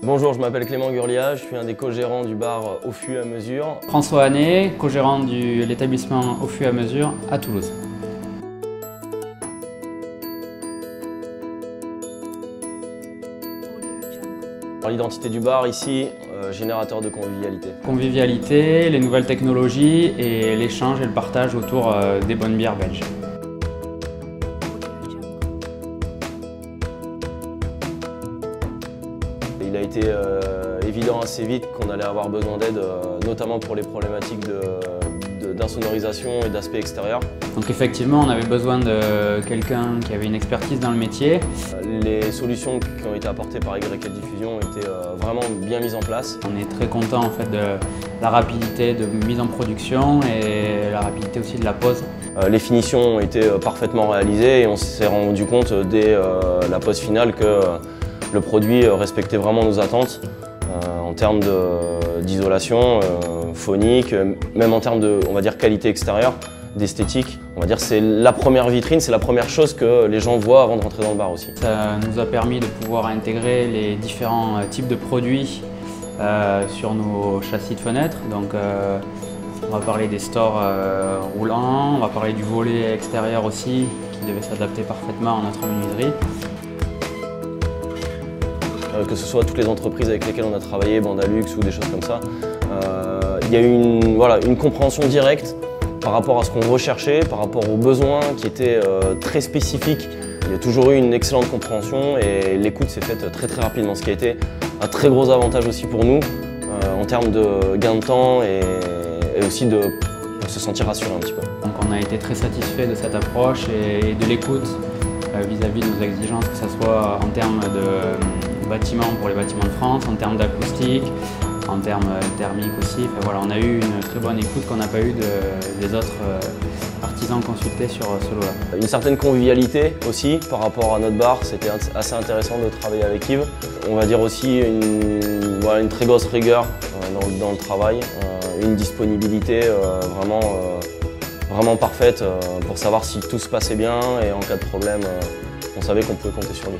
Bonjour, je m'appelle Clément Gurlia, je suis un des co-gérants du bar Au Fût à Mesure. François Hannet, co-gérant de l'établissement Au Fût à Mesure à Toulouse. L'identité du bar ici, générateur de convivialité. Convivialité, les nouvelles technologies et l'échange et le partage autour des bonnes bières belges. Il a été évident assez vite qu'on allait avoir besoin d'aide, notamment pour les problématiques d'insonorisation et d'aspect extérieur. Donc effectivement, on avait besoin de quelqu'un qui avait une expertise dans le métier. Les solutions qui ont été apportées par YL Diffusion ont été vraiment bien mises en place. On est très content en fait de la rapidité de mise en production et la rapidité aussi de la pose. Les finitions ont été parfaitement réalisées et on s'est rendu compte dès la pose finale que le produit respectait vraiment nos attentes en termes d'isolation phonique, même en termes de, on va dire, qualité extérieure, d'esthétique. On va dire c'est la première vitrine, c'est la première chose que les gens voient avant de rentrer dans le bar aussi. Ça nous a permis de pouvoir intégrer les différents types de produits sur nos châssis de fenêtres. Donc, on va parler des stores roulants, on va parler du volet extérieur aussi qui devait s'adapter parfaitement à notre menuiserie. Que ce soit toutes les entreprises avec lesquelles on a travaillé, Bandalux ou des choses comme ça, il y a eu une compréhension directe par rapport à ce qu'on recherchait, par rapport aux besoins qui étaient très spécifiques. Il y a toujours eu une excellente compréhension et l'écoute s'est faite très rapidement, ce qui a été un très gros avantage aussi pour nous en termes de gain de temps et aussi pour se sentir rassuré un petit peu. Donc on a été très satisfait de cette approche et de l'écoute vis-à-vis de nos exigences, que ce soit en termes de bâtiments pour les bâtiments de France, en termes d'acoustique, en termes thermiques aussi. Enfin, voilà, on a eu une très bonne écoute qu'on n'a pas eu des autres artisans consultés sur ce lot-là. Une certaine convivialité aussi par rapport à notre bar, c'était assez intéressant de travailler avec Yves. On va dire aussi une très grosse rigueur dans le travail, une disponibilité vraiment parfaite pour savoir si tout se passait bien et en cas de problème, on savait qu'on pouvait compter sur lui.